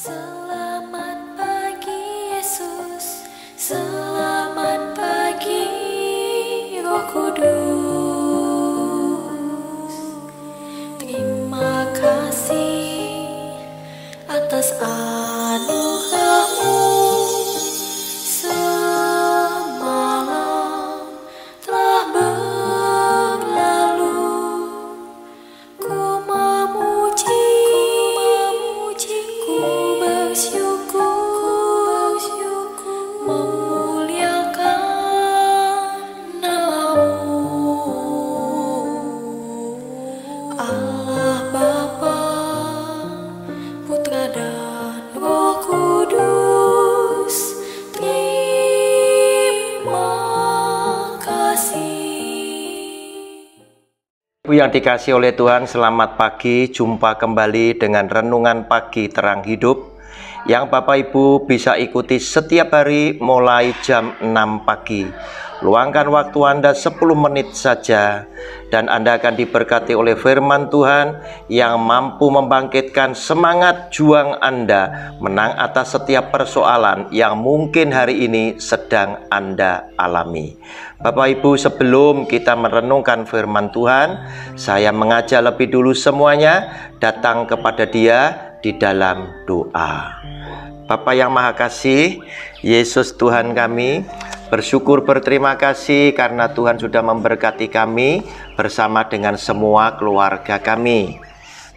Selamat pagi Yesus, selamat pagi Roh Kudus. Terima kasih atas anugerah-Mu. Semalam telah berlalu, ku memuji, ku bersyukur, memuliakan nama-Mu. Allah Bapa, Putra dan Roh Kudus, terima kasih. Ibu yang dikasihi oleh Tuhan, selamat pagi. Jumpa kembali dengan Renungan Pagi Terang Hidup yang Bapak Ibu bisa ikuti setiap hari mulai jam 6 pagi. Luangkan waktu Anda 10 menit saja dan Anda akan diberkati oleh firman Tuhan yang mampu membangkitkan semangat juang Anda menang atas setiap persoalan yang mungkin hari ini sedang Anda alami. Bapak Ibu, sebelum kita merenungkan firman Tuhan, saya mengajak lebih dulu semuanya datang kepada Dia di dalam doa. Bapa yang Maha Kasih, Yesus Tuhan kami, bersyukur berterima kasih karena Tuhan sudah memberkati kami bersama dengan semua keluarga kami.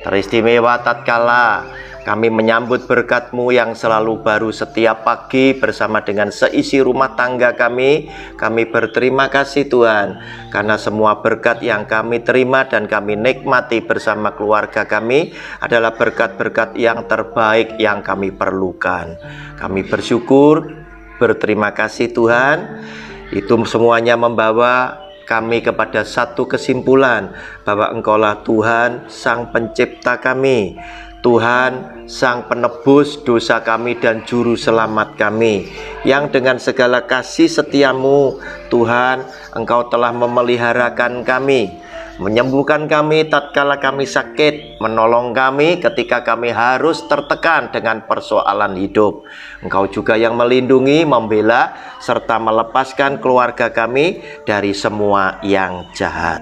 Teristimewa tatkala kami menyambut berkat-Mu yang selalu baru setiap pagi bersama dengan seisi rumah tangga kami. Kami berterima kasih Tuhan karena semua berkat yang kami terima dan kami nikmati bersama keluarga kami adalah berkat-berkat yang terbaik yang kami perlukan. Kami bersyukur, berterima kasih Tuhan. Itu semuanya membawa kami kepada satu kesimpulan bahwa Engkaulah Tuhan Sang Pencipta kami, Tuhan Sang Penebus dosa kami dan Juru Selamat kami, yang dengan segala kasih setia-Mu Tuhan, Engkau telah memeliharakan kami, menyembuhkan kami tatkala kami sakit, menolong kami ketika kami harus tertekan dengan persoalan hidup. Engkau juga yang melindungi, membela, serta melepaskan keluarga kami dari semua yang jahat.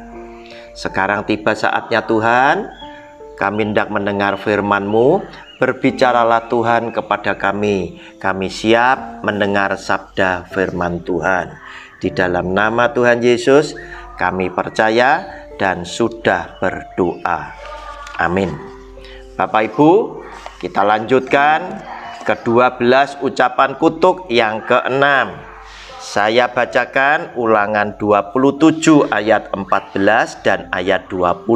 Sekarang tiba saatnya Tuhan, kami hendak mendengar firman-Mu. Berbicaralah Tuhan kepada kami. Kami siap mendengar sabda firman Tuhan. Di dalam nama Tuhan Yesus kami percaya dan sudah berdoa. Amin. Bapak Ibu, kita lanjutkan ke-12 ucapan kutuk yang ke-6. Saya bacakan Ulangan 27 ayat 14 dan ayat 20.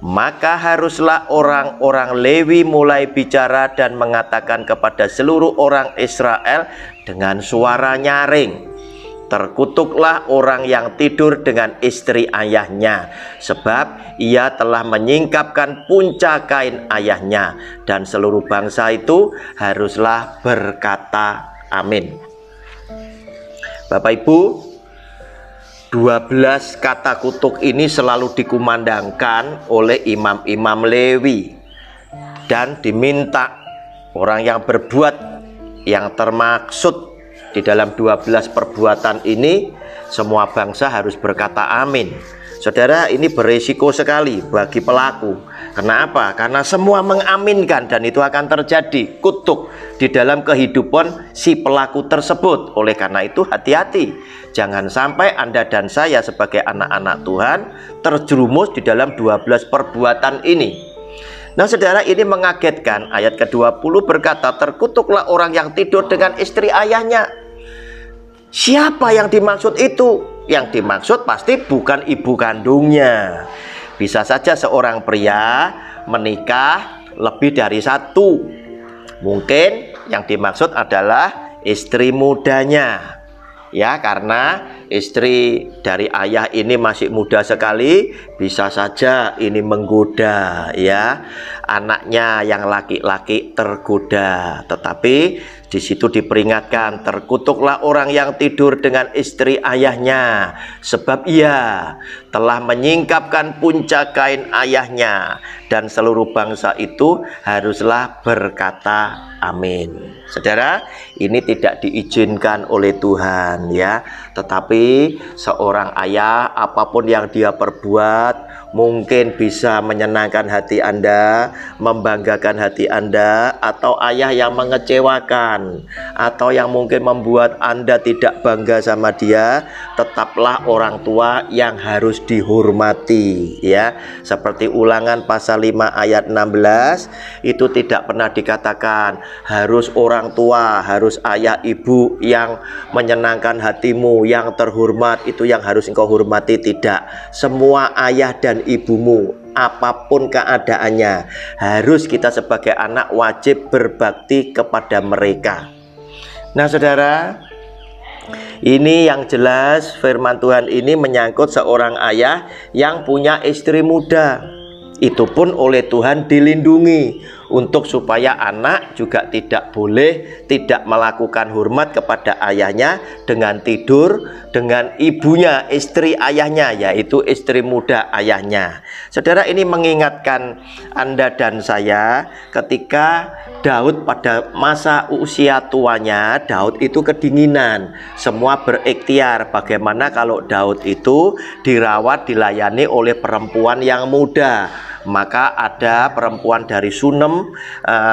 Maka haruslah orang-orang Lewi mulai bicara dan mengatakan kepada seluruh orang Israel dengan suara nyaring, terkutuklah orang yang tidur dengan istri ayahnya, sebab ia telah menyingkapkan punca kain ayahnya. Dan seluruh bangsa itu haruslah berkata amin. Bapak Ibu, 12 kata kutuk ini selalu dikumandangkan oleh imam-imam Lewi dan diminta orang yang berbuat yang termaksud di dalam 12 perbuatan ini, semua bangsa harus berkata amin. Saudara, ini berisiko sekali bagi pelaku. Kenapa? Karena semua mengaminkan dan itu akan terjadi kutuk di dalam kehidupan si pelaku tersebut. Oleh karena itu hati-hati. Jangan sampai Anda dan saya sebagai anak-anak Tuhan terjerumus di dalam 12 perbuatan ini. Nah saudara, ini mengagetkan. Ayat ke-20 berkata, terkutuklah orang yang tidur dengan istri ayahnya. Siapa yang dimaksud itu? Yang dimaksud pasti bukan ibu kandungnya. Bisa saja seorang pria menikah lebih dari satu. Mungkin yang dimaksud adalah istri mudanya. Ya, karena istri dari ayah ini masih muda sekali, bisa saja ini menggoda ya, anaknya yang laki-laki tergoda. Tetapi di situ diperingatkan, terkutuklah orang yang tidur dengan istri ayahnya, sebab ia telah menyingkapkan puncak kain ayahnya, dan seluruh bangsa itu haruslah berkata amin. Saudara, ini tidak diizinkan oleh Tuhan ya. Tetapi seorang ayah, apapun yang dia perbuat, mungkin bisa menyenangkan hati Anda, membanggakan hati Anda, atau ayah yang mengecewakan, atau yang mungkin membuat Anda tidak bangga sama dia, tetaplah orang tua yang harus dihormati ya. Seperti Ulangan pasal 5 ayat 16, itu tidak pernah dikatakan harus orang tua, harus ayah ibu yang menyenangkan hatimu, yang terhormat itu yang harus engkau hormati. Tidak, semua ayah dan ibumu, apapun keadaannya, harus kita sebagai anak wajib berbakti kepada mereka. Nah saudara, ini yang jelas firman Tuhan ini menyangkut seorang ayah yang punya istri muda. Itu pun oleh Tuhan dilindungi, untuk supaya anak juga tidak boleh tidak melakukan hormat kepada ayahnya dengan tidur dengan ibunya, istri ayahnya, yaitu istri muda ayahnya. Saudara, ini mengingatkan Anda dan saya ketika Daud pada masa usia tuanya, Daud itu kedinginan, semua berikhtiar bagaimana kalau Daud itu dirawat, dilayani oleh perempuan yang muda. Maka ada perempuan dari Sunem,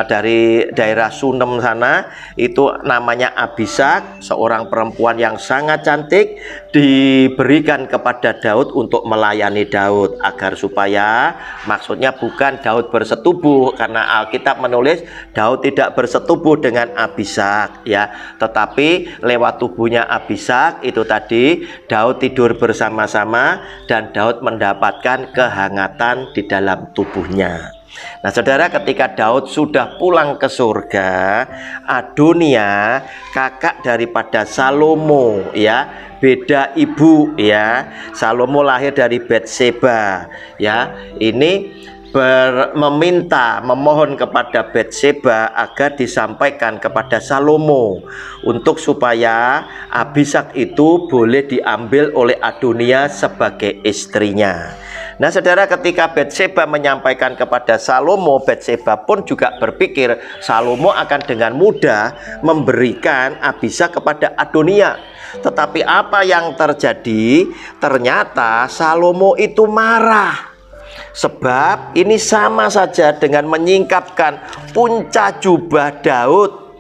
dari daerah Sunem sana, itu namanya Abisak, seorang perempuan yang sangat cantik, diberikan kepada Daud untuk melayani Daud, agar supaya, maksudnya bukan Daud bersetubuh, karena Alkitab menulis Daud tidak bersetubuh dengan Abisak ya, tetapi lewat tubuhnya Abisak itu tadi Daud tidur bersama-sama dan Daud mendapatkan kehangatan di dalam tubuhnya. Nah saudara, ketika Daud sudah pulang ke surga, Adonia, kakak daripada Salomo ya, beda ibu ya. Salomo lahir dari Betseba ya. Ini memohon kepada Betseba agar disampaikan kepada Salomo untuk supaya Abisak itu boleh diambil oleh Adonia sebagai istrinya. Nah saudara, ketika Betseba menyampaikan kepada Salomo, Betseba pun juga berpikir Salomo akan dengan mudah memberikan Abisak kepada Adonia. Tetapi apa yang terjadi? Ternyata Salomo itu marah. Sebab ini sama saja dengan menyingkapkan puncak jubah Daud.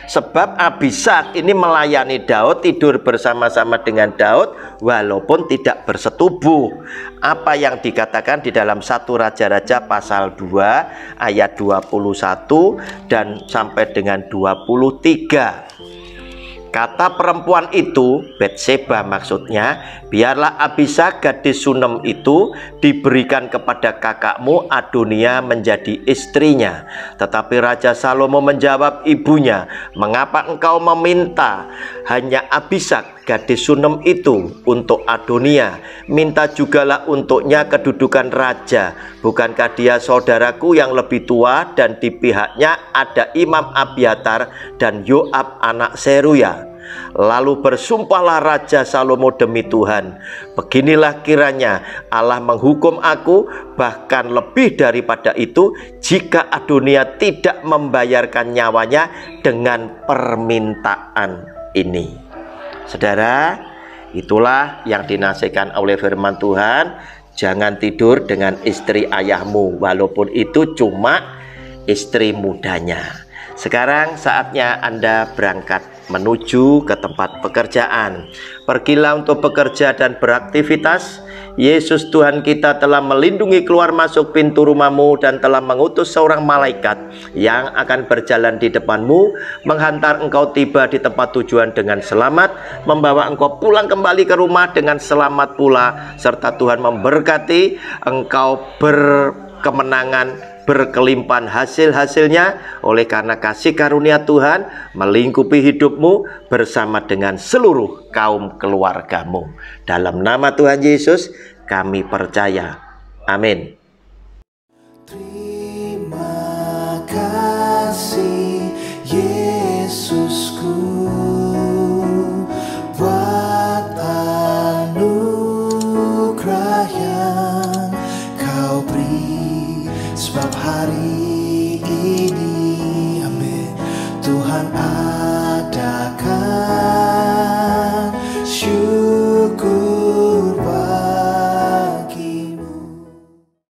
Sebab Abisak ini melayani Daud, tidur bersama-sama dengan Daud walaupun tidak bersetubuh. Apa yang dikatakan di dalam 1 Raja-Raja pasal 2 ayat 21 dan sampai dengan 23. Kata perempuan itu, Betseba maksudnya, biarlah Abisak gadis Sunem itu diberikan kepada kakakmu Adonia menjadi istrinya. Tetapi Raja Salomo menjawab ibunya, mengapa engkau meminta hanya Abisak gadis Sunem itu untuk Adonia? Minta jugalah untuknya kedudukan raja. Bukankah dia saudaraku yang lebih tua, dan di pihaknya ada Imam Abiatar dan Yoab anak Seruya? Lalu bersumpahlah Raja Salomo demi Tuhan, beginilah kiranya Allah menghukum aku, bahkan lebih daripada itu, jika Adonia tidak membayarkan nyawanya dengan permintaan ini. Saudara, itulah yang dinasihatkan oleh firman Tuhan. Jangan tidur dengan istri ayahmu, walaupun itu cuma istri mudanya. Sekarang saatnya Anda berangkat menuju ke tempat pekerjaan. Pergilah untuk bekerja dan beraktivitas. Yesus Tuhan kita telah melindungi keluar masuk pintu rumahmu dan telah mengutus seorang malaikat yang akan berjalan di depanmu, menghantar engkau tiba di tempat tujuan dengan selamat, membawa engkau pulang kembali ke rumah dengan selamat pula, serta Tuhan memberkati engkau berkemenangan, berkelimpahan hasil-hasilnya, oleh karena kasih karunia Tuhan melingkupi hidupmu bersama dengan seluruh kaum keluargamu. Dalam nama Tuhan Yesus kami percaya. Amin. Terima kasih Yesusku buat anugerah yang kau beri, sebab hari ini, amin, Tuhan